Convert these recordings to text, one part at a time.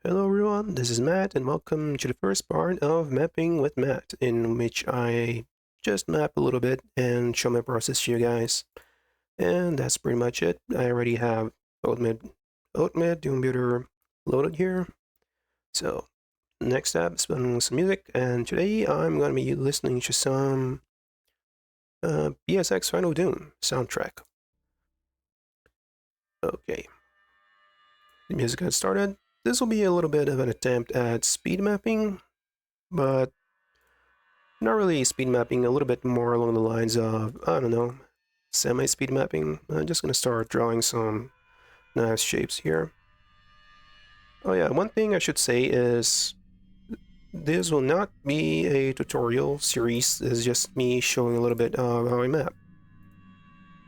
Hello everyone, this is Matt and welcome to the first part of Mapping with Matt, in which I just map a little bit and show my process to you guys. And that's pretty much it. I already have Oatmid Computer loaded here. So next step is putting some music, and today I'm going to be listening to some PSX Final Doom soundtrack. Okay, the music has started. This will be a little bit of an attempt at speed mapping, but not really speed mapping, a little bit more along the lines of, I don't know, semi-speed mapping. I'm just going to start drawing some nice shapes here. Oh yeah, one thing I should say is this will not be a tutorial series. This is just me showing a little bit of how I map.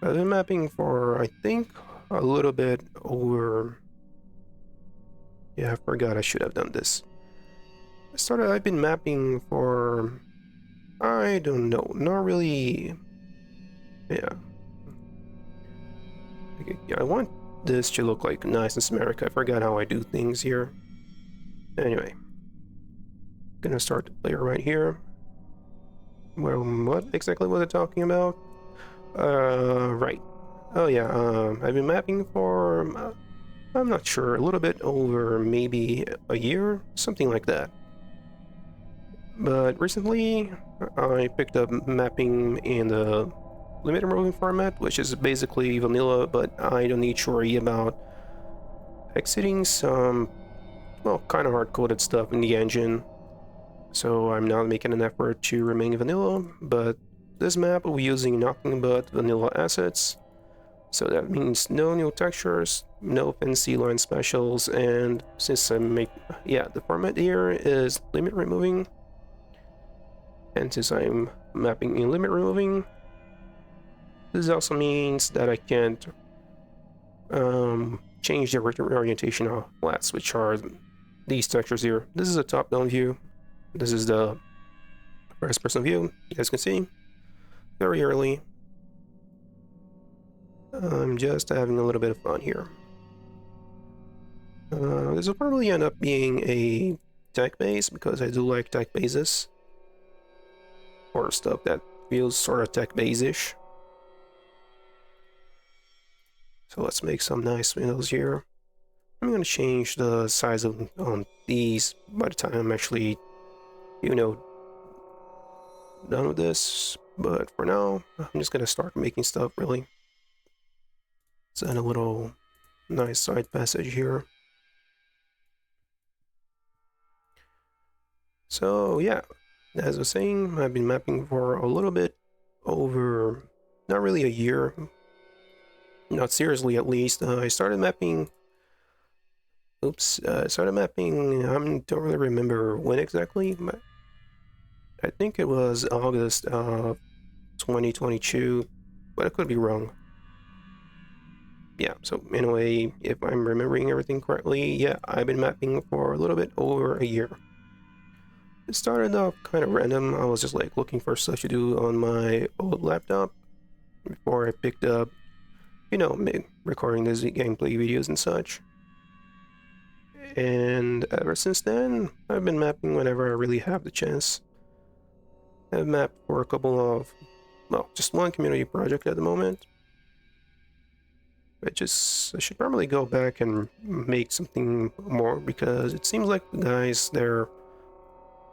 I've been mapping for, I think, a little bit over... Yeah, I forgot I should have done this. I've been mapping for... I don't know, not really... Yeah, I want this to look like nice and symmetric. I forgot how I do things here. Anyway, gonna start the player right here. Well, what exactly was I talking about? Right. Oh yeah, I've been mapping for, I'm not sure, a little bit over maybe a year, something like that. But recently, I picked up mapping in the limit removing format, which is basically vanilla, but I don't need to worry about exiting some, well, kind of hard-coded stuff in the engine. So I'm not making an effort to remain vanilla, but this map will be using nothing but vanilla assets. So that means no new textures, no fancy line specials, and since the format here is limit removing, and since I'm mapping in limit removing, this also means that I can't change the orientation of flats, which are these textures here. This is a top-down view. This is the first person view. You guys can see very early. I'm just having a little bit of fun here. This will probably end up being a tech base because I do like tech bases or stuff that feels sort of tech base-ish. So let's make some nice windows here. I'm gonna change the size of these by the time I'm actually, done with this. But for now, I'm just gonna start making stuff really. Let's add a little nice side passage here. So yeah, as I was saying, I've been mapping for a little bit over, not really a year, not seriously at least. I started mapping, I don't really remember when exactly, but I think it was August of 2022, but I could be wrong. Yeah, so anyway, if I'm remembering everything correctly, yeah, I've been mapping for a little bit over a year. It started off kind of random. I was just like looking for stuff to do on my old laptop before I picked up, recording these gameplay videos and such. And ever since then, I've been mapping whenever I really have the chance. I've mapped for a couple of, well, just one community project at the moment. I should probably go back and make something more because it seems like the guys there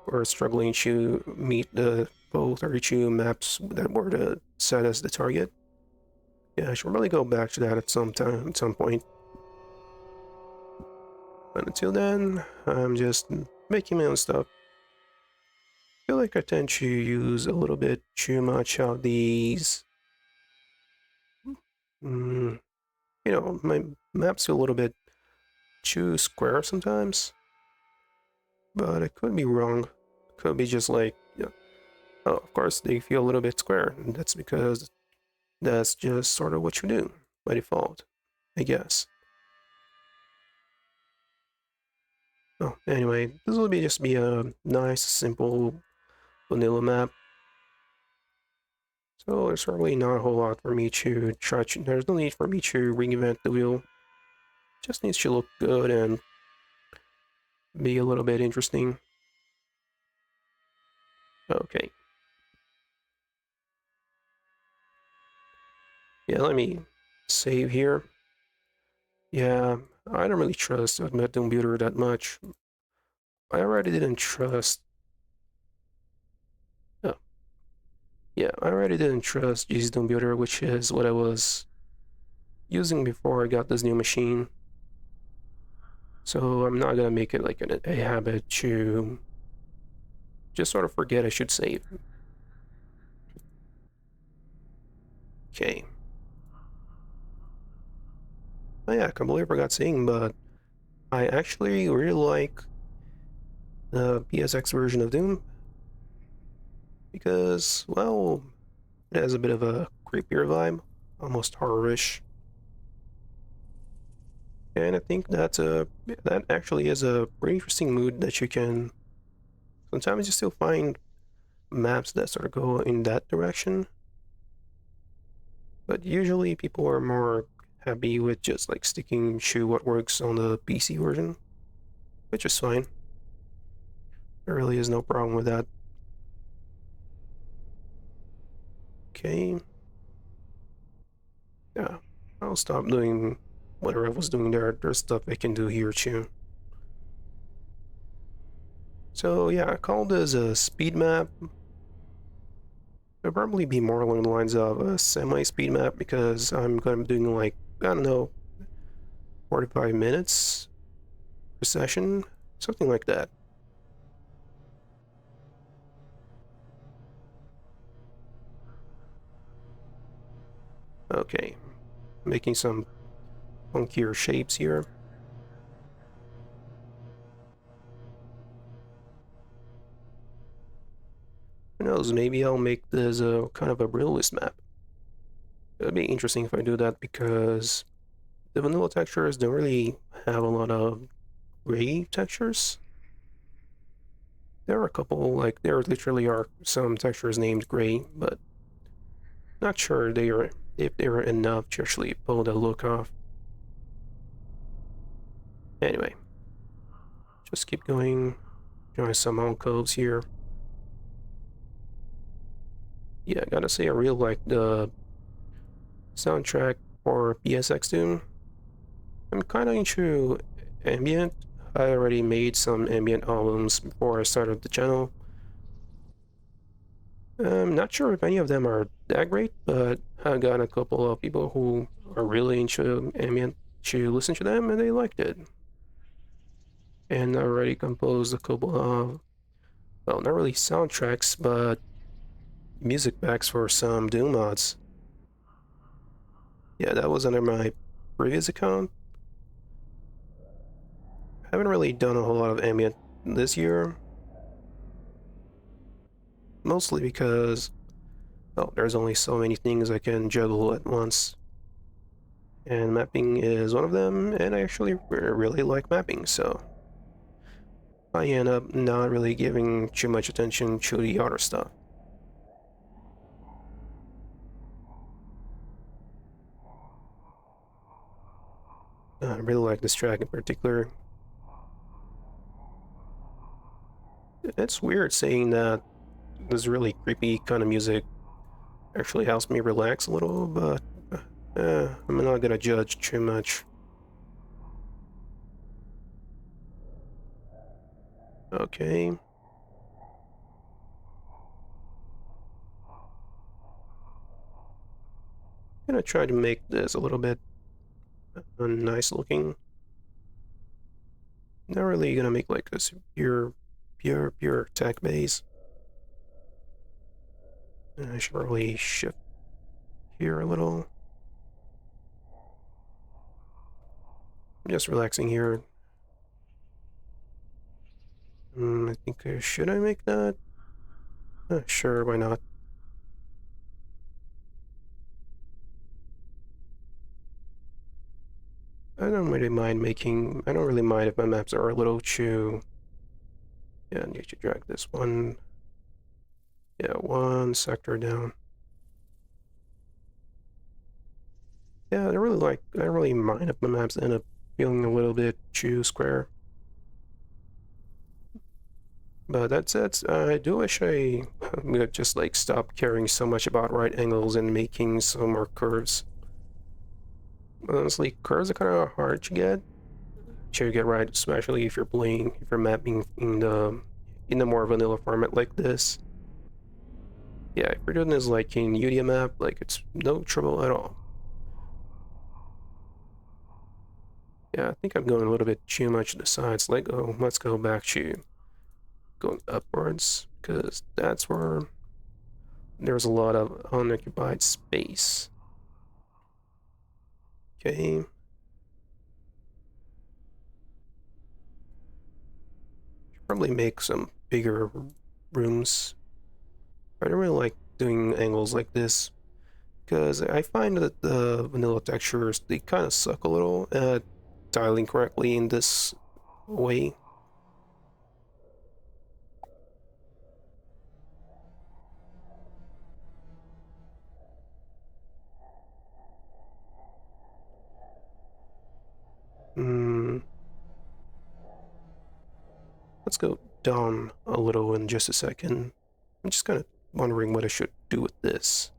were struggling to meet the full 32 maps that were set as the target. Yeah, I should probably go back to that at some time, at some point. But until then, I'm just making my own stuff. I feel like I tend to use a little bit too much of these. My maps feel a little bit too square sometimes. But I could be wrong. It could be just like, oh, of course they feel a little bit square. And that's because that's just sort of what you do by default, I guess. Oh, anyway, this will just be a nice, simple vanilla map. So there's really not a whole lot for me to there's no need for me to reinvent the wheel. Just needs to look good and be a little bit interesting. Okay. Yeah, let me save here. Yeah, I don't really trust Ultimate Doom Builder that much. I already didn't trust. Oh, yeah, I already didn't trust GZ Doom Builder, which is what I was using before I got this new machine. So I'm not gonna make it like a habit to just sort of forget I should save. Okay. Oh yeah, I completely forgot saying, but I actually really like the PSX version of Doom because, well, it has a bit of a creepier vibe, almost horror-ish. And I think that actually is a pretty interesting mood that you can sometimes you still find maps that sort of go in that direction. But usually people are more happy with just like sticking to what works on the PC version, which is fine. There really is no problem with that. Okay. Yeah. I'll stop doing whatever I was doing there. There's stuff I can do here too. So yeah, I call this a speed map. It'll probably be more along the lines of a semi-speed map because I'm going to be doing like, I don't know, 45 minutes per session, something like that. Okay, making some funkier shapes here. Who knows, maybe I'll make this a kind of a realist map. It'd be interesting if I do that because the vanilla textures don't really have a lot of gray textures. There are a couple, like there literally are some textures named gray, but not sure if they are enough to actually pull the look off. Anyway, just keep going, drawing some alcoves here. Yeah, I gotta say I really like the soundtrack for PSX Doom. I'm kind of into ambient. I already made some ambient albums before I started the channel. I'm not sure if any of them are that great, but I got a couple of people who are really into ambient to listen to them and they liked it. And I already composed a couple of, well, not really soundtracks, but music packs for some Doom mods. Yeah, that was under my previous account. I haven't really done a whole lot of ambient this year, mostly because, well, there's only so many things I can juggle at once. And mapping is one of them, and I actually really like mapping, so I end up not really giving too much attention to the other stuff. I really like this track in particular. It's weird saying that this really creepy kind of music actually helps me relax a little, but I'm not gonna judge too much. Okay. I'm gonna try to make this a little bit nice looking. Not really gonna make like this pure tech base. I should probably shift here a little. I'm just relaxing here. I think should I make that? Sure, why not? I don't really mind making. I don't really mind if my maps are a little too. Yeah, I need to drag this one. Yeah, one sector down. Yeah, I don't really like. I don't really mind if my maps end up feeling a little bit too square. But that's it. I do wish I would just like stop caring so much about right angles and making some more curves. Honestly, curves are kind of hard to get. To get right, especially if you're mapping in the more vanilla format like this. Yeah, if you're doing this like in UDA map, like it's no trouble at all. Yeah, I think I'm going a little bit too much to the sides. Let's go back to going upwards, because that's where there's a lot of unoccupied space. Okay. Should probably make some bigger rooms. I don't really like doing angles like this, because I find that the vanilla textures, they kind of suck a little at tiling correctly in this way. Hmm. Let's go down a little in just a second. I'm just kind of wondering what I should do with this.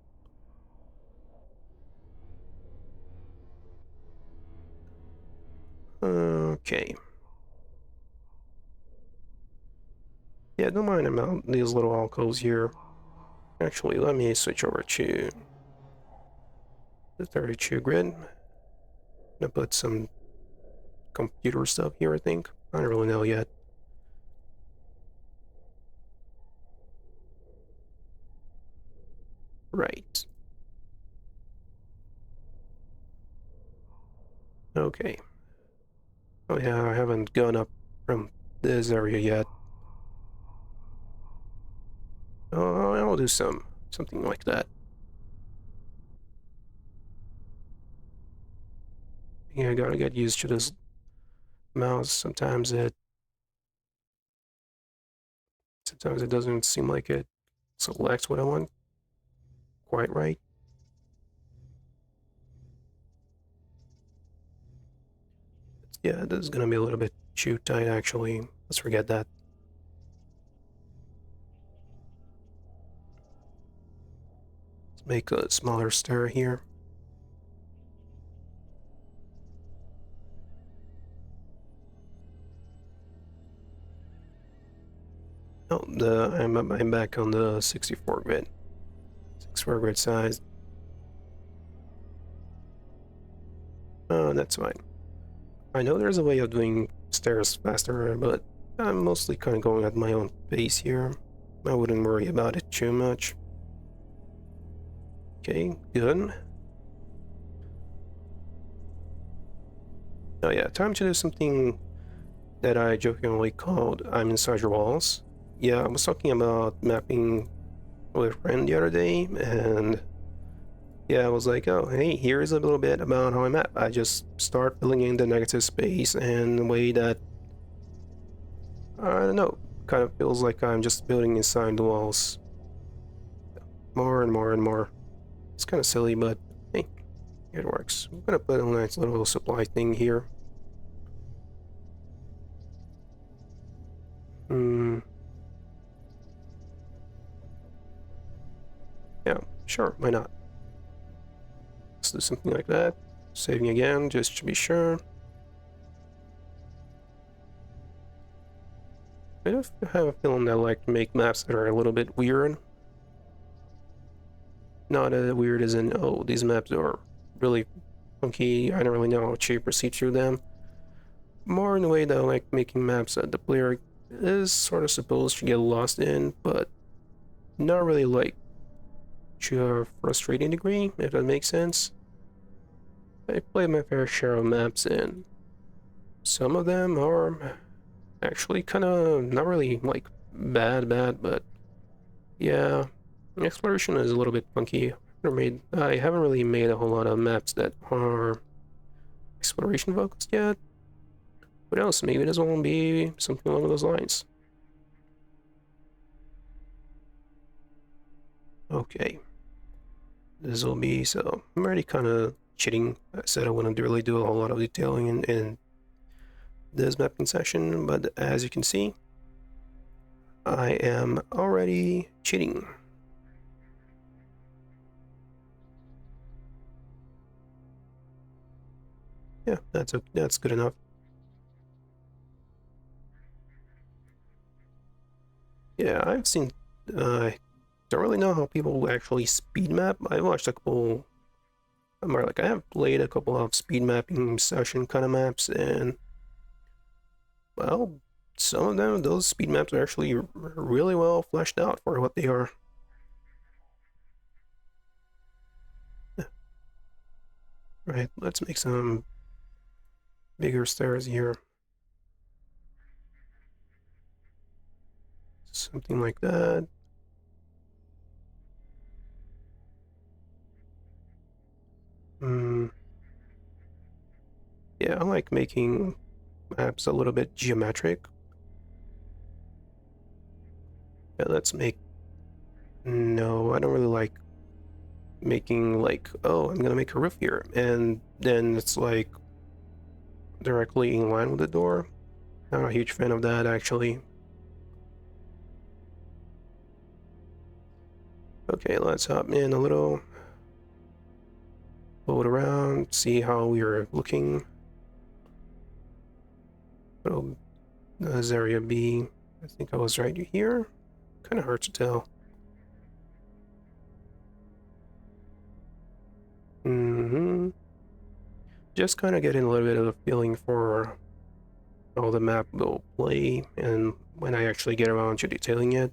Okay. Yeah, don't mind about these little alcoves here. Actually, let me switch over to the 32 grid. I'm gonna put some computer stuff here, I think. I don't really know yet. Right. Okay. Oh yeah, I haven't gone up from this area yet. Oh, I'll do something like that. Yeah, I gotta get used to this mouse. Sometimes it doesn't seem like it selects what I want quite right. Yeah, this is gonna be a little bit too tight actually. Let's forget that. Let's make a smaller stair here. Oh, I'm back on the 64 grid. 64 grid size. That's fine. I know there's a way of doing stairs faster, but I'm mostly kind of going at my own pace here. I wouldn't worry about it too much. Okay, good. Oh yeah, time to do something that I jokingly called I'm Inside Your Walls. Yeah, I was talking about mapping with a friend the other day, and yeah, I was like, oh, hey, here's a little bit about how I map. I just start filling in the negative space in a way that, I don't know, kind of feels like I'm just building inside the walls more and more and more. It's kind of silly, but hey, it works. I'm gonna put a nice little supply thing here. Hmm. Yeah, sure, why not? Let's do something like that. Saving again, just to be sure. I just have a feeling that I like to make maps that are a little bit weird. Not as weird as in, oh, these maps are really funky, I don't really know how to proceed through them. More in a way that I like making maps that the player is sort of supposed to get lost in, but not really like to a frustrating degree, if that makes sense. I play my fair share of maps, and some of them are actually kind of not really like bad, but yeah, exploration is a little bit funky. I haven't really made a whole lot of maps that are exploration focused yet. What else? Maybe this one will be something along those lines. Okay, this will be so. I'm already kind of cheating. I said I wouldn't really do a whole lot of detailing in this mapping session, but as you can see, I am already cheating. Yeah, that's good enough. Yeah, I've seen. I don't really know how people actually speed map. I watched a couple. I have played a couple of speed mapping session kind of maps, and well, some of them, those speed maps are actually really well fleshed out for what they are. Right, let's make some bigger stairs here. Something like that. Hmm. Yeah, I like making maps a little bit geometric. Yeah, let's make... No, I don't really like making like, oh, I'm gonna make a roof here, and then it's like directly in line with the door. Not a huge fan of that, actually. Okay, let's hop in a little. Float around, see how we're looking. Oh, does area B? I think I was right here. Kind of hard to tell. Just kind of getting a little bit of a feeling for how the map will play and when I actually get around to detailing it.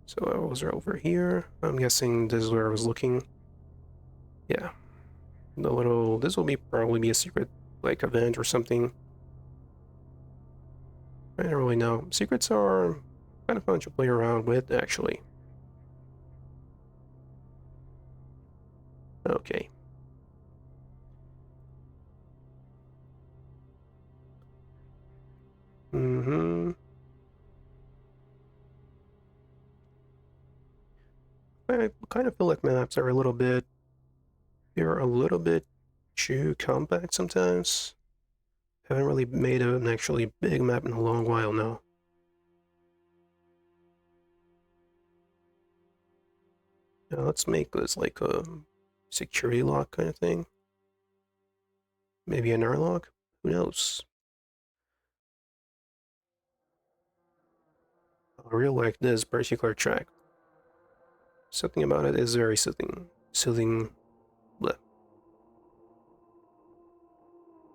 So I was over here. I'm guessing this is where I was looking. Yeah. The little... This will probably be a secret, like, event or something. I don't really know. Secrets are kind of fun to play around with, actually. Okay. Mm-hmm. I kind of feel like my maps are a little bit... They're a little bit too compact sometimes. Haven't really made an actually big map in a long while now. Now let's make this like a security lock kind of thing. Maybe an airlock? Who knows? I really like this particular track. Something about it is very soothing. Soothing. Bleh.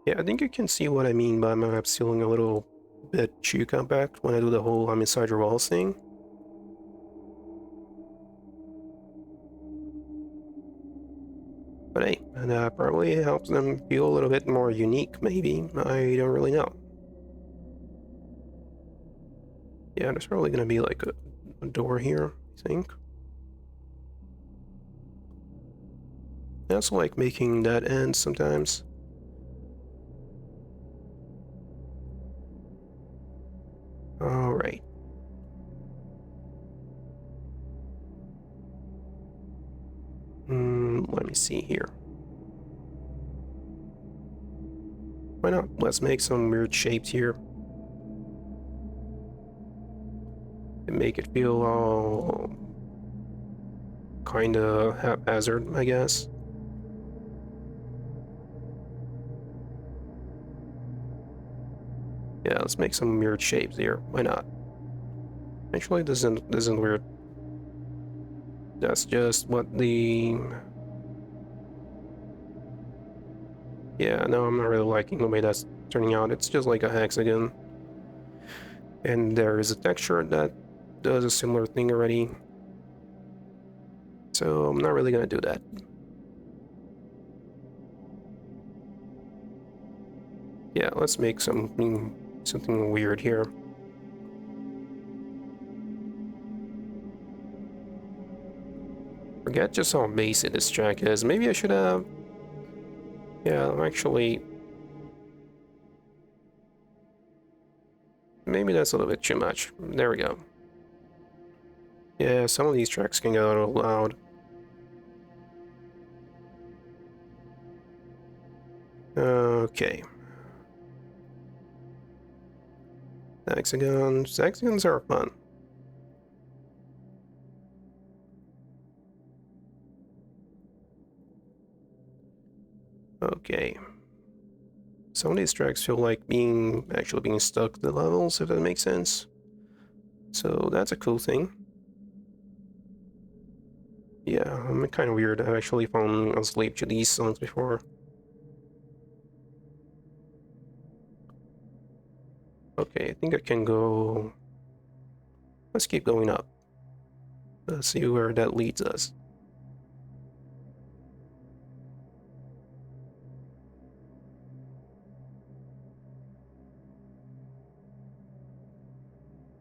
Yeah, I think you can see what I mean by my map feeling a little bit too compact when I do the whole I'm inside your walls thing. But hey, that probably helps them feel a little bit more unique, maybe. I don't really know. Yeah, there's probably gonna be like a door here, I think. I also like making that end sometimes. Alright. Let me see here. Why not? Let's make some weird shapes here. And make it feel all kinda haphazard, I guess. Yeah, let's make some weird shapes here. Why not? Actually, this isn't weird. That's just what the... Yeah, no, I'm not really liking the way that's turning out. It's just like a hexagon. And there is a texture that does a similar thing already. So I'm not really gonna do that. Yeah, let's make something weird here. Forget just how basic this track is. Maybe I should have... Yeah, I'm actually... Maybe that's a little bit too much. There we go. Yeah, some of these tracks can get a little loud. Okay. Hexagons. Hexagons are fun. Okay. Some of these tracks feel like actually being stuck to the levels, if that makes sense. So that's a cool thing. Yeah, I'm kind of weird. I've actually fallen asleep to these songs before. Okay, I think I can go... Let's keep going up. Let's see where that leads us.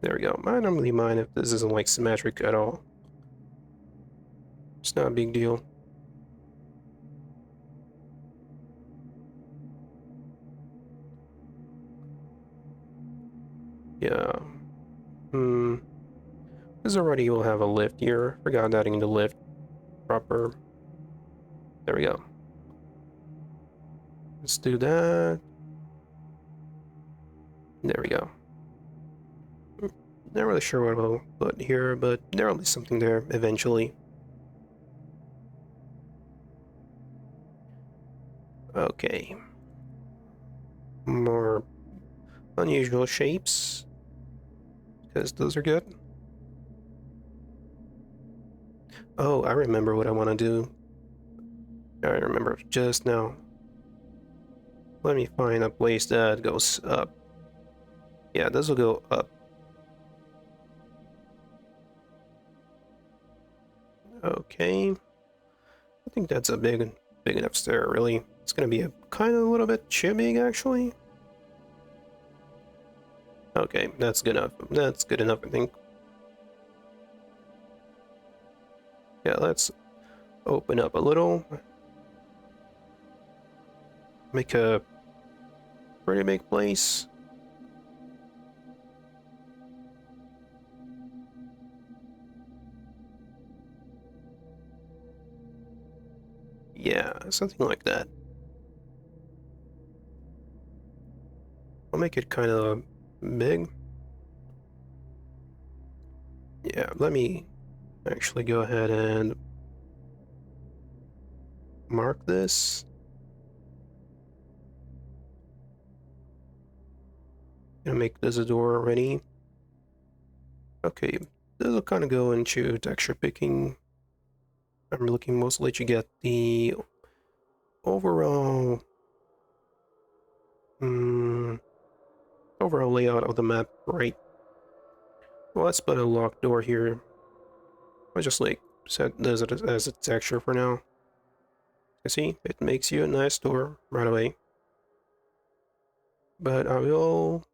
There we go. I don't really mind if this isn't like symmetric at all. It's not a big deal. Yeah. This already will have a lift here. Forgot adding the lift proper. There we go. Let's do that. There we go. Not really sure what I'll put here, but there'll be something there eventually. Okay. More unusual shapes, because those are good. Oh, I remember what I want to do. I remember just now. Let me find a place that goes up. Yeah, this will go up. Okay. I think that's a big enough stair, really. It's gonna be a kind of a little bit too big, actually. Okay, that's good enough. That's good enough, I think. Yeah, let's open up a little. Make a pretty big place. Yeah, something like that. I'll make it kind of big. Yeah, let me actually go ahead and mark this. Gonna make this a door already. Okay, this will kind of go into texture picking. I'm looking mostly to get the overall overall layout of the map right. Well, let's put a locked door here. I'll just like set this as a texture for now. You see, it makes you a nice door right away. But I will...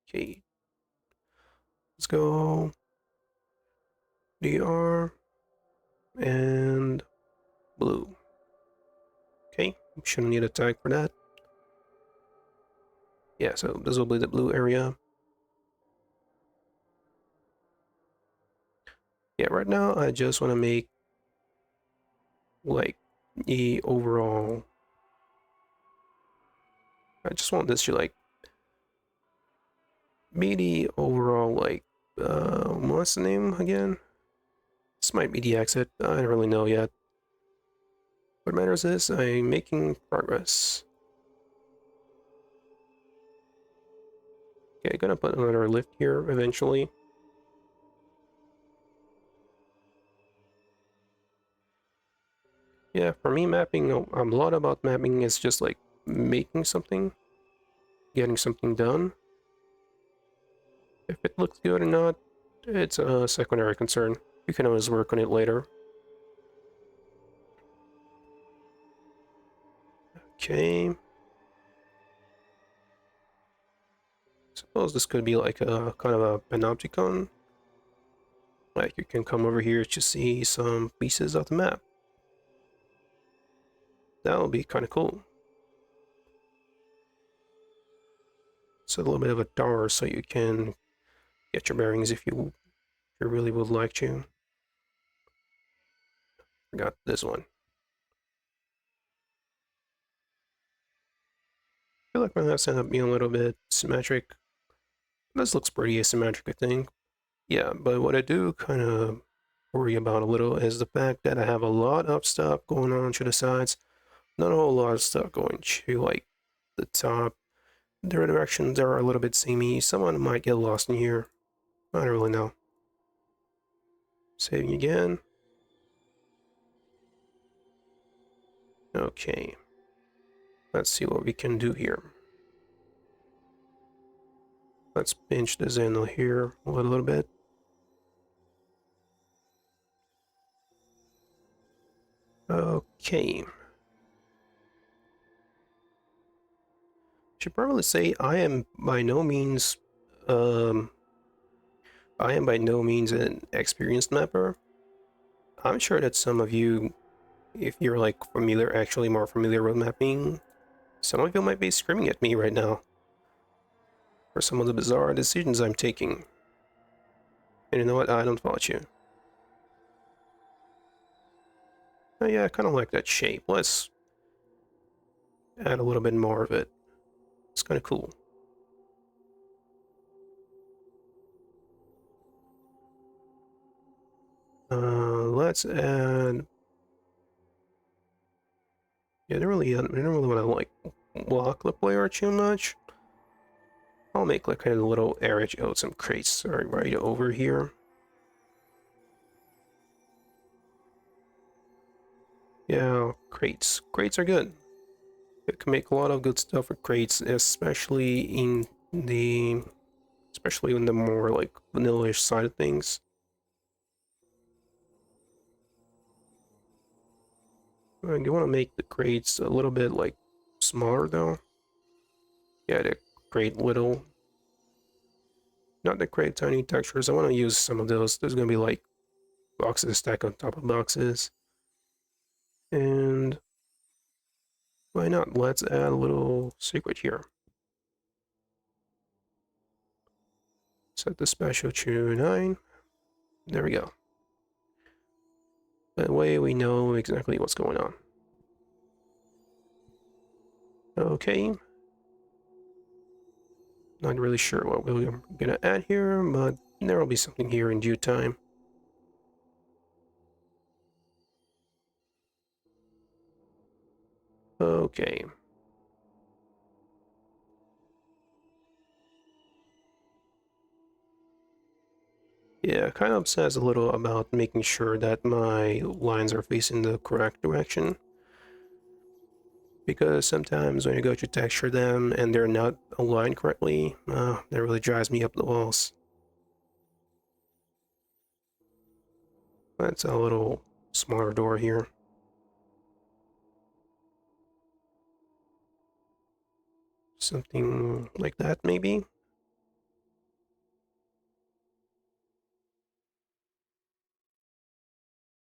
Okay. Let's go... DR... and... blue. Okay, shouldn't need a tag for that. Yeah, so this will be the blue area. Yeah, right now I just want to make like the overall... I just want this to like be the overall like what's the name again? This might be the exit. I don't really know yet. What matters is I'm making progress. Okay, gonna put another lift here eventually. Yeah, for me mapping, a lot about mapping is just like making something, getting something done. If it looks good or not, it's a secondary concern. You can always work on it later. Okay. Suppose this could be like a kind of a panopticon. Like you can come over here to see some pieces of the map. That would be kind of cool. It's a little bit of a tower so you can get your bearings if you really would like to. Forgot this one. I feel like my maps end up being a little bit symmetric. This looks pretty asymmetric, I think. Yeah, but what I do kind of worry about a little is the fact that I have a lot of stuff going on to the sides. Not a whole lot of stuff going to like the top. The directions are a little bit samey. Someone might get lost in here. I don't really know. Saving again. Okay. Let's see what we can do here. Let's pinch this in here a little bit. Okay. Should probably say I am by no means an experienced mapper. I'm sure that some of you, if you're like familiar, actually more familiar with mapping, some of you might be screaming at me right now for some of the bizarre decisions I'm taking. And you know what? I don't fault you. Oh yeah, I kind of like that shape. Let's add a little bit more of it. It's kind of cool. Let's add. Yeah, I don't really want to like block the player too much. I'll make like kind of a little area. Oh, some crates right over here. Yeah, crates. Crates are good. You can make a lot of good stuff with crates, especially in the more like vanilla-ish side of things. You want to make the crates a little bit like smaller though. Yeah, the crate little. Not the crate tiny textures. I want to use some of those. There's gonna be like boxes stacked on top of boxes. And why not? Let's add a little secret here. Set the special to 9. There we go. That way we know exactly what's going on. Okay. Not really sure what we're gonna add here, but there will be something here in due time. Okay. Yeah, kind of obsessed a little about making sure that my lines are facing the correct direction. Because sometimes when you go to texture them and they're not aligned correctly, that really drives me up the walls. That's a little smaller door here. Something like that, maybe?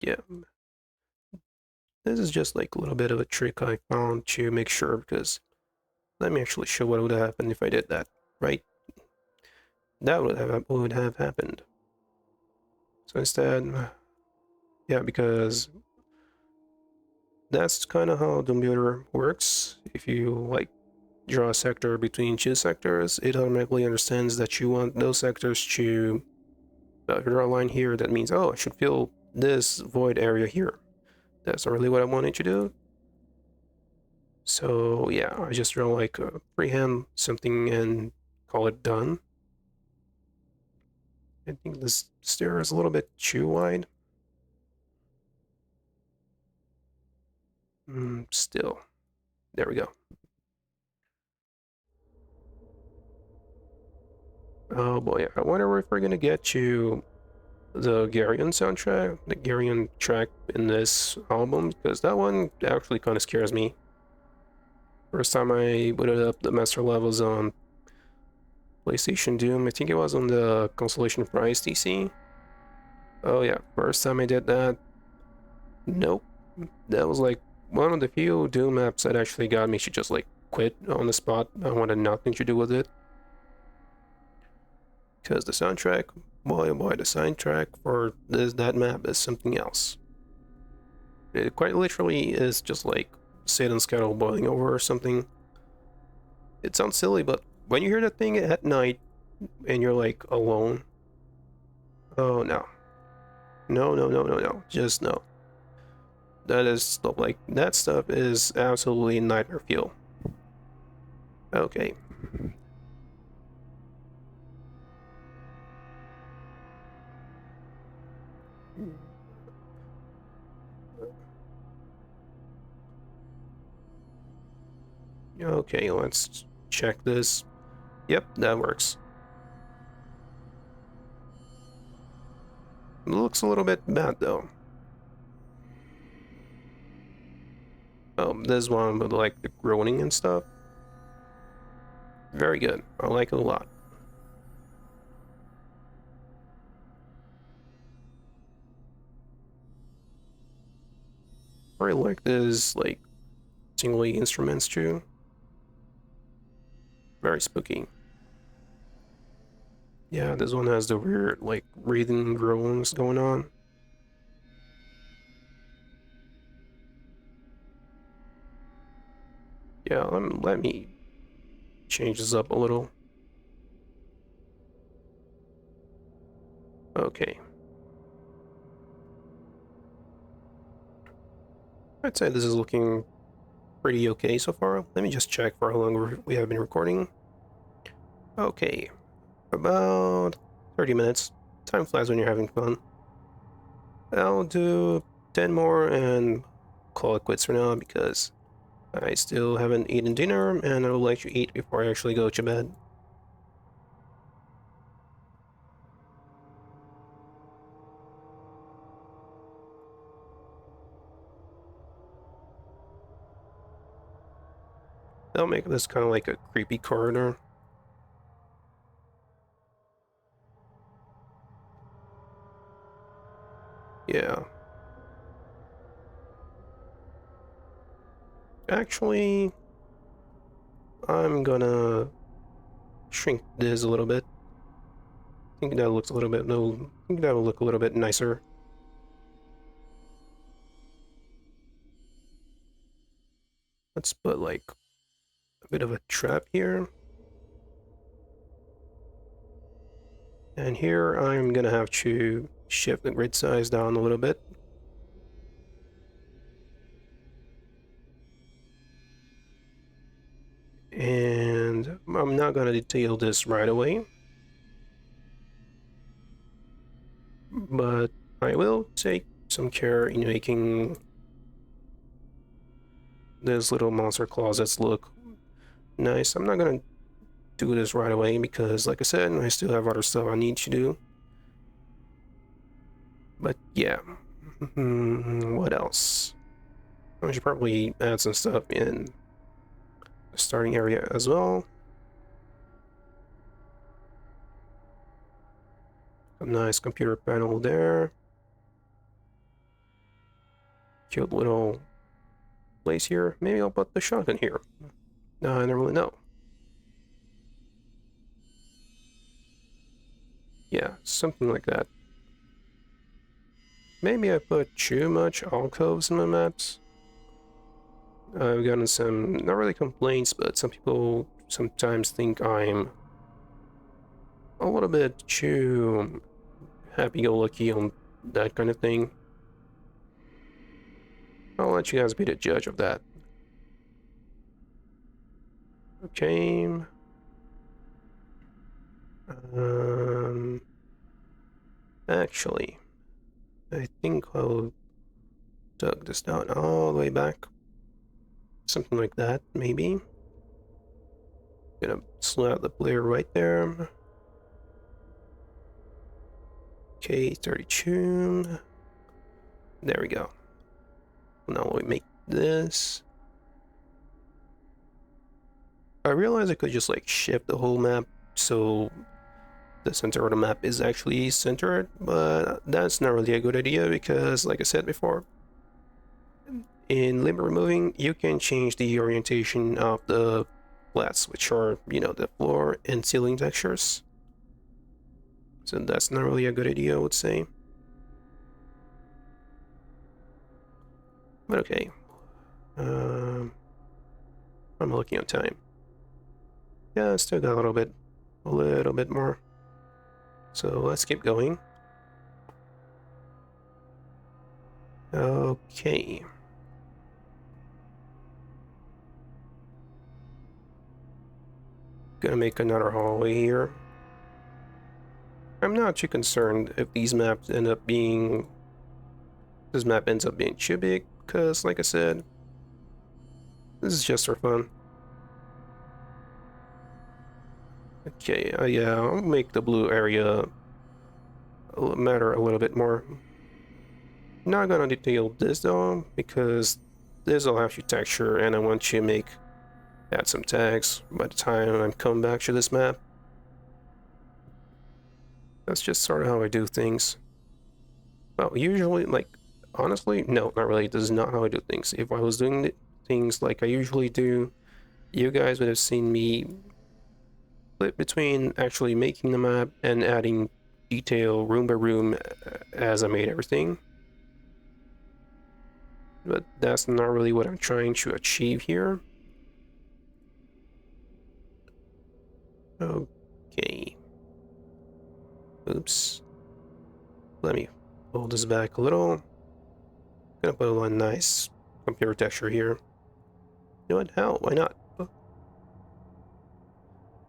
Yeah. This is just like a little bit of a trick I found to make sure, because let me actually show what would have happened if I did that, right? That would have happened. So instead, yeah, because that's kind of how Doom Builder works. If you like draw a sector between two sectors, it automatically understands that you want those sectors to if you draw a line here, that means, oh, I should fill this void area here. That's not really what I wanted to do. So yeah, I just draw like a freehand something and call it done. I think this stair is a little bit too wide. Still. There we go. Oh boy, I wonder if we're gonna get to the Garion soundtrack, the Garion track in this album, because that one actually kind of scares me. First time I booted up the master levels on PlayStation Doom, I think it was on the Consolation Prize TC. Oh yeah, first time I did that, nope. That was like one of the few Doom maps that actually got me to just like quit on the spot. I wanted nothing to do with it. Because the soundtrack, boy oh boy, the soundtrack for that map is something else. It quite literally is just like Satan's kettle boiling over or something. It sounds silly, but when you hear that thing at night and you're like alone, oh no. No, no, no, no, no. Just no. That is stuff like that stuff is absolutely nightmare fuel. Okay. Okay, let's check this. Yep, that works. It looks a little bit bad though. This one with like the groaning and stuff. Very good. I like it a lot. I really like this like tingly instruments too. Very spooky. Yeah, this one has the weird like breathing groans going on. Yeah, let me change this up a little. Okay. I'd say this is looking pretty okay so far. Let me just check for how long we have been recording. Okay, about 30 minutes. Time flies when you're having fun. I'll do 10 more and call it quits for now because I still haven't eaten dinner and I would like to eat before I actually go to bed. That'll make this kind of like a creepy corridor. Yeah. Actually, I'm gonna shrink this a little bit. I think that looks a little bit, no, I think that'll look a little bit nicer. Let's put like a bit of a trap here. And here I'm gonna have to shift the grid size down a little bit. And I'm not gonna detail this right away, but I will take some care in making these little monster closets look nice. I'm not gonna do this right away because, like I said, I still have other stuff I need to do. But yeah, what else? I should probably add some stuff in the starting area as well. A nice computer panel there. Cute little place here. Maybe I'll put the shotgun here. I don't really know. Yeah, something like that. Maybe I put too much alcoves in my maps. I've gotten some, not really complaints, but some people sometimes think I'm a little bit too happy-go-lucky on that kind of thing. I'll let you guys be the judge of that. Okay. Um, Actually, I think I'll tug this down all the way back. Something like that, maybe. Gonna slap the player right there. Okay, 32. There we go. Now we make this. I realized I could just like shift the whole map so the center of the map is actually centered, but that's not really a good idea because, like I said before, in limit removing, you can change the orientation of the flats, which are, you know, the floor and ceiling textures. So that's not really a good idea, I would say. But okay. I'm looking at time. Yeah, I still got a little bit more. So let's keep going. Okay. Gonna make another hallway here. I'm not too concerned if these maps end up being... This map ends up being too big, because like I said, this is just for fun. Okay, yeah, I'll make the blue area matter a little bit more. Not gonna detail this though, because this will have your texture, and I want you to add some tags by the time I'm coming back to this map. That's just sort of how I do things. Well, usually, like, honestly, no, not really. This is not how I do things. If I was doing things like I usually do, you guys would have seen me split between actually making the map and adding detail room by room as I made everything. But that's not really what I'm trying to achieve here. Okay. Oops. Let me pull this back a little. Gonna put a nice computer texture here. You know what? Hell, why not?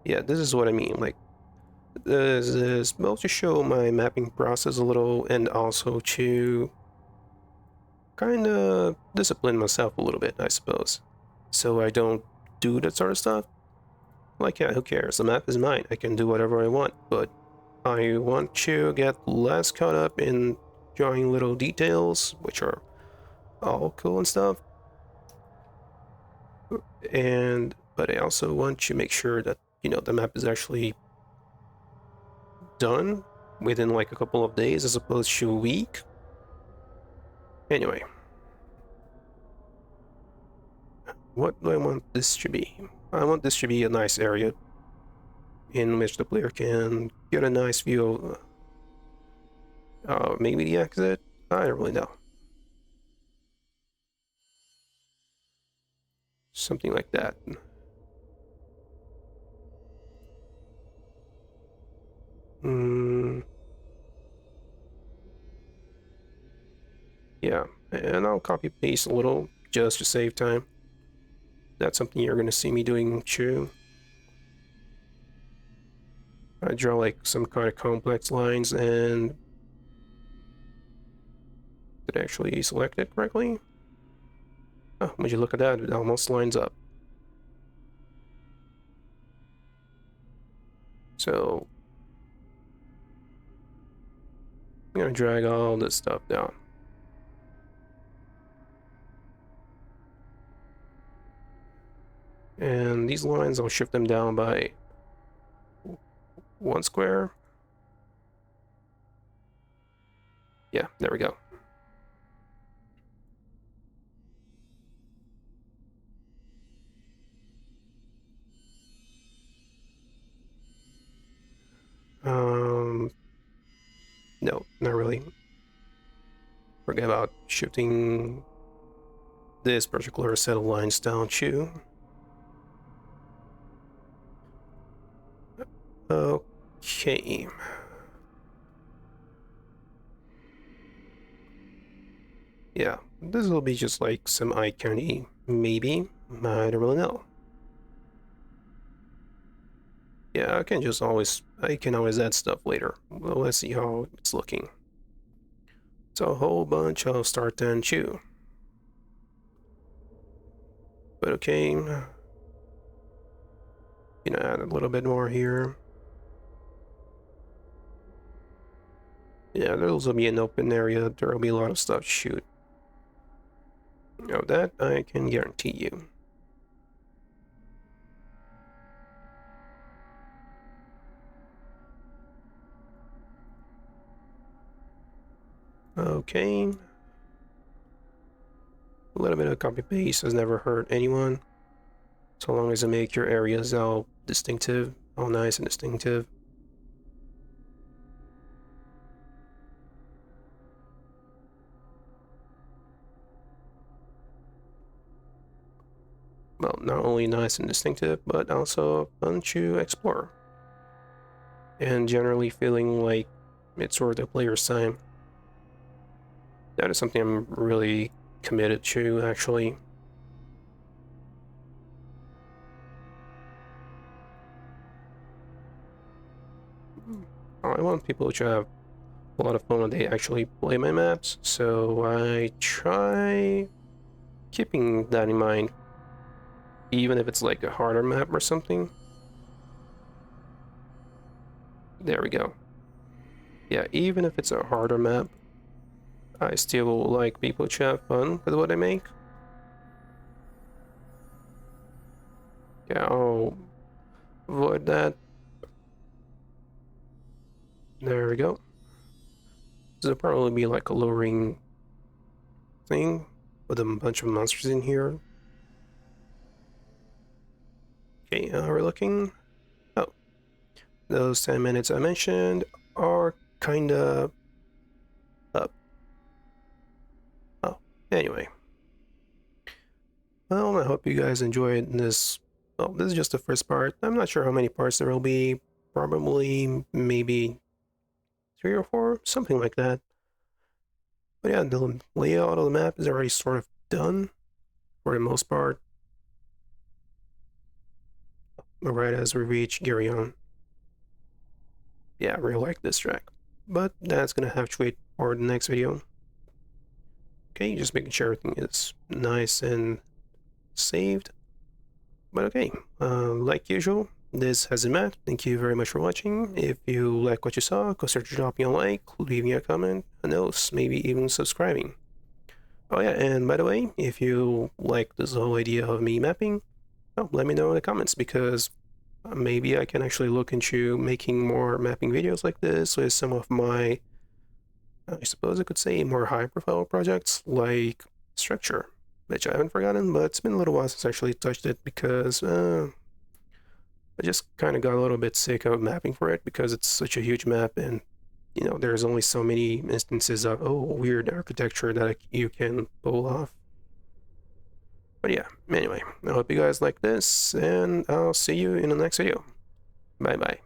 Yeah, this is what I mean. Like, this is both to show my mapping process a little and also to kind of discipline myself a little bit, I suppose. So I don't do that sort of stuff. Like, yeah, who cares? The map is mine. I can do whatever I want, but I want to get less caught up in drawing little details, which are all cool and stuff. But I also want to make sure that, you know, the map is actually done within like a couple of days as opposed to a week. Anyway, what do I want this to be? I want this to be a nice area in which the player can get a nice view of maybe the exit. I don't really know. Something like that. Yeah, and I'll copy paste a little just to save time. That's something you're going to see me doing too. I draw like some kind of complex lines, and did I actually select it correctly? Oh, would you look at that? It almost lines up. So I'm gonna drag all this stuff down. And these lines, I'll shift them down by 1 square. Yeah, there we go. No, not really. Forget about shifting this particular set of lines down too. Okay. Yeah, this will be just like some eye candy, maybe. I don't really know. Yeah, I can always add stuff later. Well, let's see how it's looking. It's a whole bunch of start and chew. But okay, add a little bit more here. Yeah, there'll be an open area. There'll be a lot of stuff to shoot. Now that I can guarantee you. Okay. A little bit of copy paste has never hurt anyone. So long as you make your areas all distinctive, all nice and distinctive. Well, not only nice and distinctive, but also fun to explore. And generally feeling like it's worth the player's time. That is something I'm really committed to, actually. I want people to have a lot of fun when they actually play my maps, so I try keeping that in mind, even if it's like a harder map or something. There we go. Yeah, even if it's a harder map, I still like people to have fun with what I make. Yeah, I'll avoid that. There we go. This will probably be like a lowering thing with a bunch of monsters in here. Okay, we're looking. Oh, those 10 minutes I mentioned are kinda up. Oh, anyway. Well, I hope you guys enjoyed this. Well, this is just the first part. I'm not sure how many parts there will be. Probably, maybe 3 or 4, something like that. But yeah, the layout of the map is already sort of done for the most part. Right as we reach Geryon. Yeah, I really like this track. But that's gonna have to wait for the next video. Okay, just making sure everything is nice and saved. But okay, like usual, this has been Matt. Thank you very much for watching. If you like what you saw, consider dropping a like, leaving a comment, a note, maybe even subscribing. Oh yeah, and by the way, if you like this whole idea of me mapping, well, let me know in the comments, because maybe I can actually look into making more mapping videos like this with some of my, I suppose I could say, more high-profile projects like Structure, which I haven't forgotten, but it's been a little while since I actually touched it, because I just kind of got a little bit sick of mapping for it, because it's such a huge map, and you know, there's only so many instances of, oh, weird architecture that you can pull off. But yeah, anyway, I hope you guys like this, and I'll see you in the next video. Bye bye.